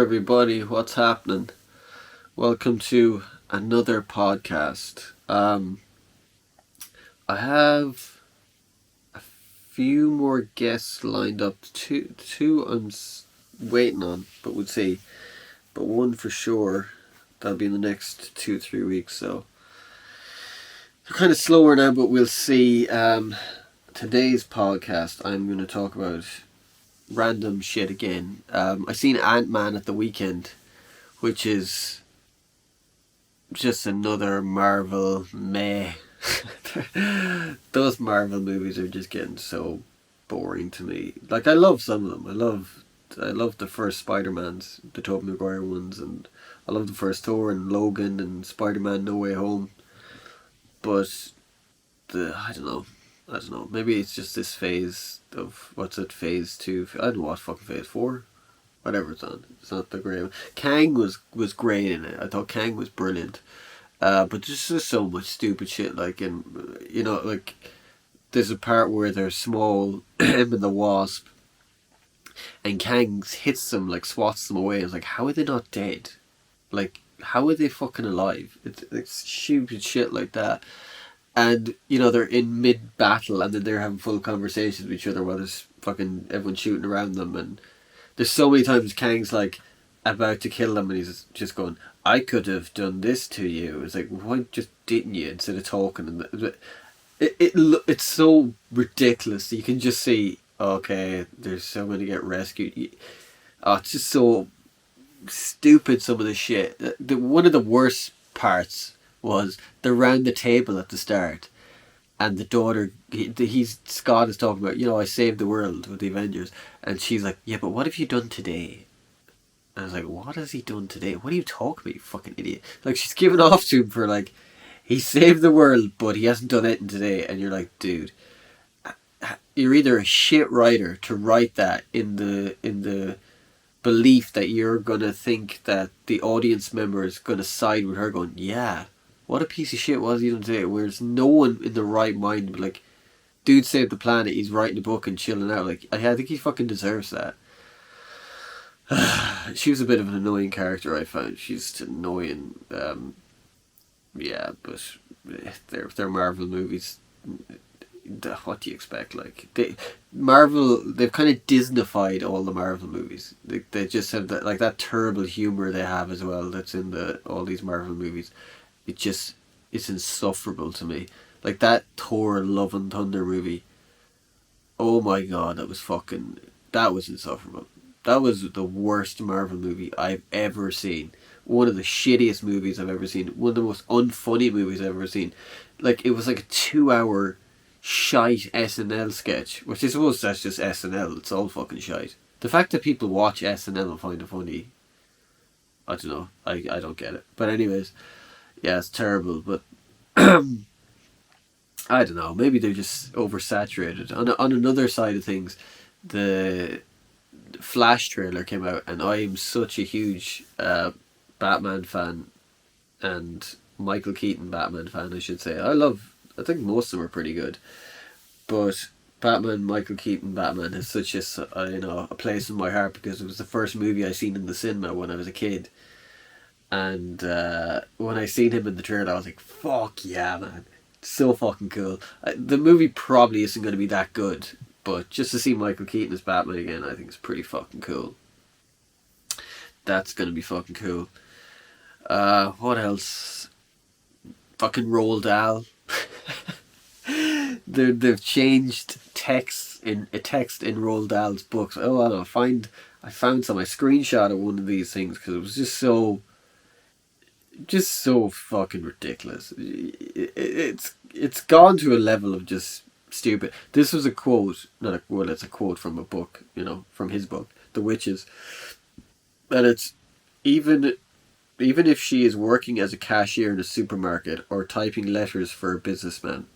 everybody, what's happening? Welcome to another podcast. I have a few more guests lined up. Two I'm waiting on, but we'll see. But one for sure, that'll be in the next 2-3 weeks. So they're kind of slower now, but we'll see. Today's podcast, I'm going to talk about random shit again. I seen Ant-Man at the weekend, which is just another Marvel meh. Those Marvel movies are just getting so boring to me. Like, I love some of them. I love the first Spider-Mans, the Tobey Maguire ones, and I love the first Thor and Logan and Spider-Man No Way Home. But I don't know. Maybe it's just this phase of phase 2. I don't know what fucking phase 4. Whatever it's on. It's not the great one. Kang was great in it. I thought Kang was brilliant. But there's just so much stupid shit. Like there's a part where they're small, him and the Wasp, and Kang hits them, like swats them away. It's like, how are they not dead? Like, how are they fucking alive? It's stupid shit like that. And, they're in mid-battle and then they're having full conversations with each other while there's fucking everyone shooting around them. And there's so many times Kang's like about to kill them and he's just going, I could have done this to you. It's like, why just didn't you, instead of talking? And it's so ridiculous. You can just see, okay, there's someone to get rescued. It's just so stupid, some of the shit. One of the worst parts was they're round the table at the start, and the daughter, Scott is talking about, I saved the world with the Avengers, and she's like, yeah, but what have you done today? And I was like, what has he done today? What are you talking about, you fucking idiot? Like, she's giving off to him for, like, he saved the world, but he hasn't done anything today, and you're like, dude, you're either a shit writer to write that in the belief that you're gonna think that the audience member is gonna side with her, going, yeah, what a piece of shit was he done today? Whereas no one in the right mind would, like, dude saved the planet, he's writing a book and chilling out. Like, I think he fucking deserves that. She was a bit of an annoying character, I found. She's just annoying. Yeah, but they're Marvel movies. What do you expect? Like, they've kind of Disneyfied all the Marvel movies. They just have that terrible humor they have as well. That's in all these Marvel movies. It's insufferable to me. Like that Thor Love and Thunder movie. Oh my god, that was insufferable. That was the worst Marvel movie I've ever seen. One of the shittiest movies I've ever seen. One of the most unfunny movies I've ever seen. Like, it was like a 2-hour shite SNL sketch, which I suppose that's just SNL. It's all fucking shite. The fact that people watch SNL and find it funny, I don't know. I don't get it. But anyways, yeah, it's terrible. But I don't know. Maybe they're just oversaturated. On another side of things, the Flash trailer came out, and I am such a huge Batman fan, and Michael Keaton Batman fan, I should say. I think most of them are pretty good, but Michael Keaton Batman has such a place in my heart because it was the first movie I seen in the cinema when I was a kid, and when I seen him in the trailer, I was like, fuck yeah, man, so fucking cool. The movie probably isn't going to be that good, but just to see Michael Keaton as Batman again, I think it's pretty fucking cool. That's going to be fucking cool. What else? Fucking Roald Dahl. They've changed text in Roald Dahl's books. Oh, I don't know. I found some. I screenshot of one of these things because it was just so fucking ridiculous. It's gone to a level of just stupid. This was a quote, it's a quote from a book, from his book, The Witches, and it's even if she is working as a cashier in a supermarket or typing letters for a businessman.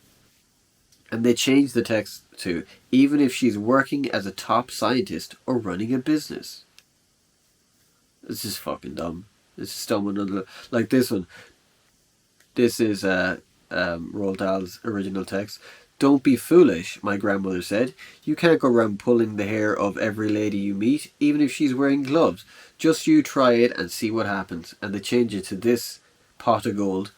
And they changed the text to, even if she's working as a top scientist or running a business. It's just fucking dumb. It's just dumb. Like this one. This is Roald Dahl's original text. Don't be foolish, my grandmother said. You can't go round pulling the hair of every lady you meet, even if she's wearing gloves. Just you try it and see what happens. And they change it to this pot of gold.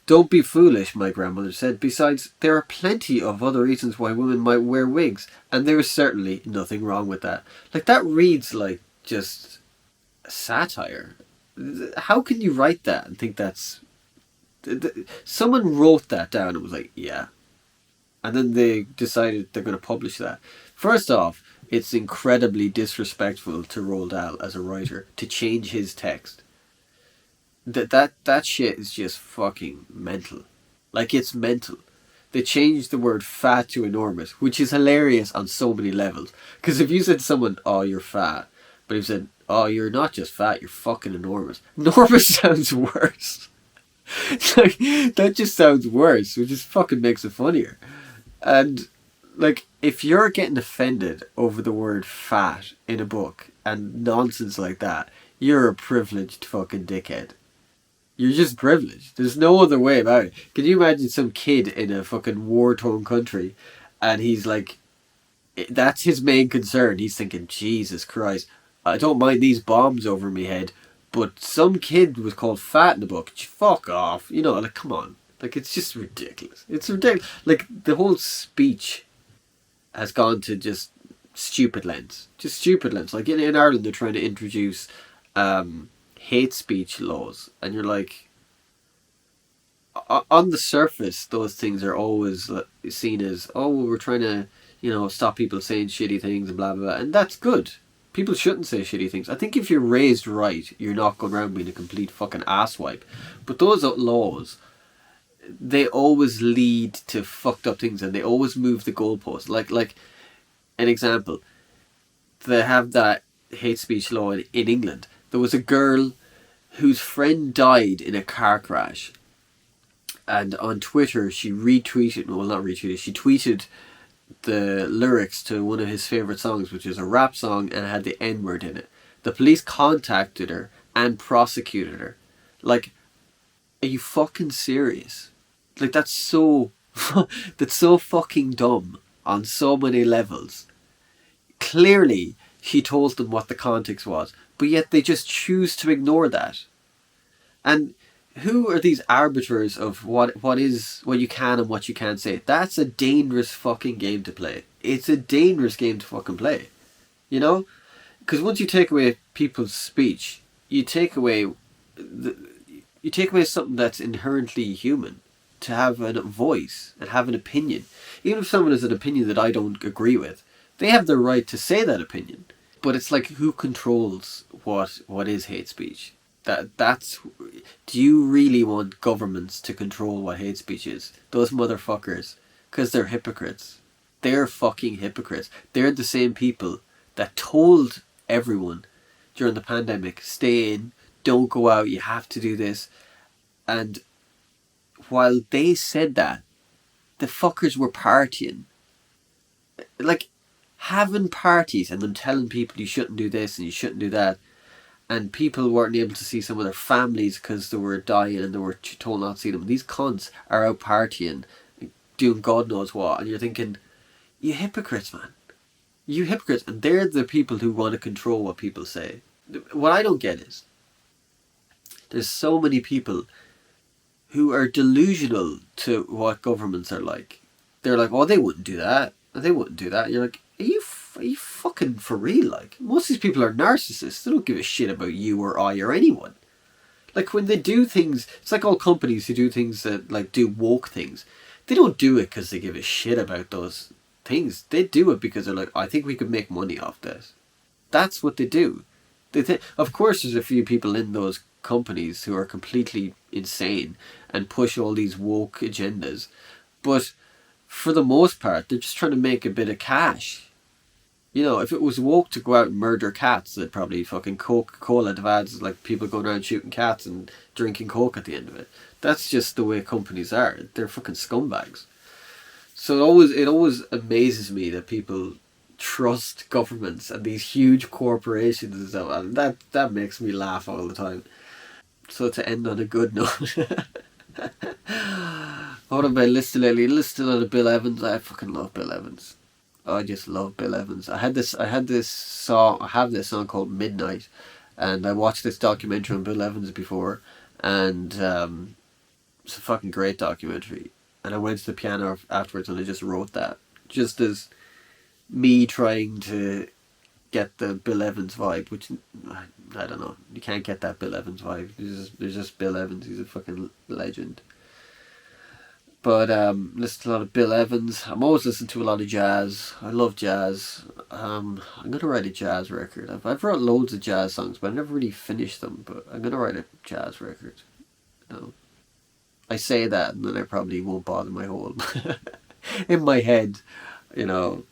Don't be foolish, my grandmother said. Besides, there are plenty of other reasons why women might wear wigs, and there is certainly nothing wrong with that. Like, that reads like just satire. How can you write that and think that's... Someone wrote that down and was like, yeah. And then they decided they're going to publish that. First off, it's incredibly disrespectful to Roald Dahl as a writer to change his text. That shit is just fucking mental. Like, it's mental. They changed the word fat to enormous, which is hilarious on so many levels. Because if you said to someone, oh, you're fat, but if you said, oh, you're not just fat, you're fucking enormous. Enormous sounds worse. Like, that just sounds worse, which just fucking makes it funnier. And, like, if you're getting offended over the word fat in a book and nonsense like that, you're a privileged fucking dickhead. You're just privileged. There's no other way about it. Can you imagine some kid in a fucking war-torn country and he's like, that's his main concern. He's thinking, Jesus Christ, I don't mind these bombs over my head, but some kid was called fat in the book. Fuck off. You know, like, come on. Like, it's just ridiculous. It's ridiculous. Like, the whole speech has gone to just stupid lengths. Just stupid lengths. Like, in Ireland, they're trying to introduce hate speech laws. And you're like, on the surface, those things are always seen as, oh, well, we're trying to, you know, stop people saying shitty things and blah, blah, blah. And that's good. People shouldn't say shitty things. I think if you're raised right, you're not going around being a complete fucking asswipe. But those laws, they always lead to fucked up things and they always move the goalposts. Like an example, they have that hate speech law in England. There was a girl whose friend died in a car crash, and on Twitter she retweeted, well, not retweeted, she tweeted the lyrics to one of his favourite songs, which is a rap song and it had the N-word in it. The police contacted her and prosecuted her. Like, are you fucking serious? Like, that's so that's so fucking dumb on so many levels. Clearly she told them what the context was, but yet they just choose to ignore that. And who are these arbiters of what you can and what you can't say? That's a dangerous fucking game to play. It's a dangerous game to fucking play. You know? Because once you take away people's speech, you take away something that's inherently human, to have a voice and have an opinion. Even if someone has an opinion that I don't agree with, they have the right to say that opinion. But it's like, who controls what is hate speech? That's... Do you really want governments to control what hate speech is? Those motherfuckers. Because they're hypocrites. They're fucking hypocrites. They're the same people that told everyone during the pandemic, stay in, don't go out, you have to do this. And while they said that, the fuckers were partying. Like, having parties and them telling people you shouldn't do this and you shouldn't do that, and people weren't able to see some of their families because they were dying and they were told not to see them. These cunts are out partying, doing God knows what, and you're thinking, you hypocrites, man. You hypocrites. And they're the people who want to control what people say. What I don't get is, there's so many people who are delusional to what governments are like. They're like, oh, they wouldn't do that. They wouldn't do that. You're like, are you fucking for real? Like, most of these people are narcissists. They don't give a shit about you or I or anyone. Like, when they do things, it's like all companies who do things that, like, do woke things. They don't do it because they give a shit about those things. They do it because they're like, I think we could make money off this. That's what they do. Of course, there's a few people in those companies who are completely insane and push all these woke agendas. But for the most part, they're just trying to make a bit of cash. You know, if it was woke to go out and murder cats, they'd probably fucking Coca-Cola have ads like people going around shooting cats and drinking Coke at the end of it. That's just the way companies are. They're fucking scumbags. So it always amazes me that people trust governments and these huge corporations and stuff, and that makes me laugh all the time. So to end on a good note, What have I listed lately? Listed on Bill Evans. I fucking love Bill Evans. I just love Bill Evans. I have this song called Midnight, and I watched this documentary on Bill Evans before, and it's a fucking great documentary. And I went to the piano afterwards, and I just wrote that, just as me trying to get the Bill Evans vibe, which I don't know. You can't get that Bill Evans vibe. There's just Bill Evans. He's a fucking legend. But listen to a lot of Bill Evans. I'm always listening to a lot of jazz. I love jazz. I'm gonna write a jazz record. I've wrote loads of jazz songs, but I never really finished them. But I'm gonna write a jazz record. You know, I say that, and then I probably won't bother my whole in my head. You know,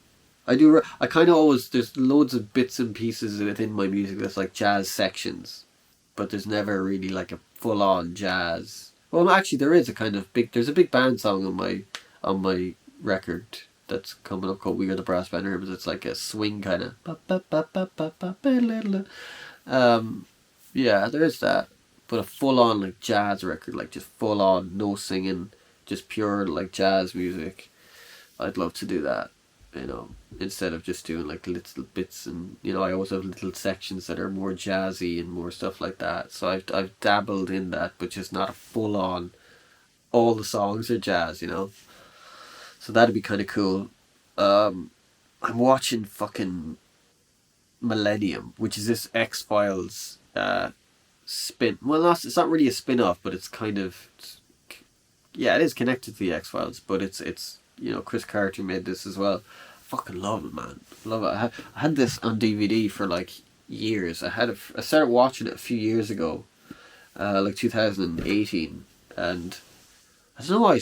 I do. I kind of always there's loads of bits and pieces within my music that's like jazz sections, but there's never really like a full on jazz. Well, actually, there is a kind of big. There's a big band song on my record that's coming up called "We Are the Brass Band Herbs." It's like a swing kind of. Yeah, there is that, but a full on like jazz record, like just full on no singing, just pure like jazz music. I'd love to do that, you know, instead of just doing like little bits. And you know, I always have little sections that are more jazzy and more stuff like that. So I've dabbled in that, but just not a full on all the songs are jazz, you know. So that'd be kind of cool. I'm watching fucking Millennium, which is this X Files spin. Well, it's not really a spin off, but it's kind of yeah, it is connected to the X Files, but it's you know, Chris Carter made this as well. Fucking love it, man. Love it. I had this on DVD for like years. I started watching it a few years ago, like 2018, and I don't know why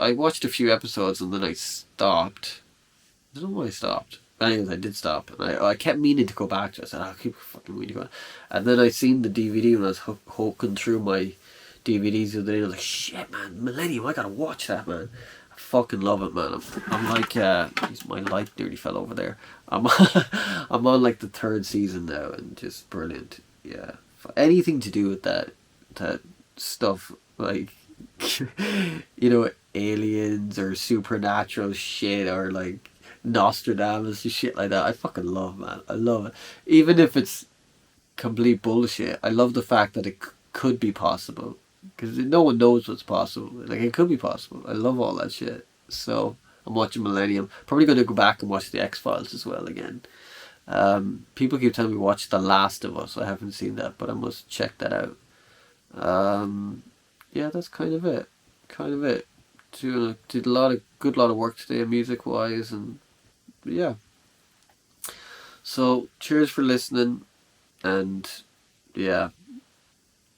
I watched a few episodes and then I stopped. I don't know why I stopped. But anyways, I did stop, and I kept meaning to go back to it. I said, I keep fucking meaning to go. And then I seen the DVD when I was hooking through my DVDs the other day. I was like, shit, man, Millennium, I gotta watch that, man. I fucking love it, man. I'm like, my light nearly fell over there. I'm, I'm on like the third season now, and just brilliant. Yeah, anything to do with that stuff, like, you know, aliens or supernatural shit or like Nostradamus and shit like that. I fucking love, man. I love it, even if it's complete bullshit. I love the fact that it could be possible, because no one knows what's possible. Like, it could be possible. I love all that shit. So I'm watching Millennium. Probably going to go back and watch the X Files as well again. People keep telling me watch The Last of Us. I haven't seen that, but I must check that out. Yeah, that's kind of it. Kind of it. Did a lot of work today, music wise, and yeah. So cheers for listening, and yeah.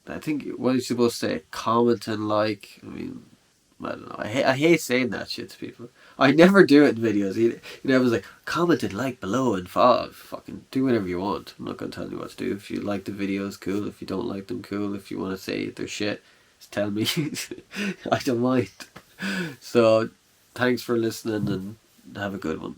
I think what you're supposed to say, comment and like. I mean, I don't know. I hate saying that shit to people. I never do it in videos. You know, I was like, comment and like below and follow. Fucking do whatever you want. I'm not gonna tell you what to do. If you like the videos, cool. If you don't like them, cool. If you want to say they're shit, just tell me. I don't mind. So, thanks for listening and have a good one.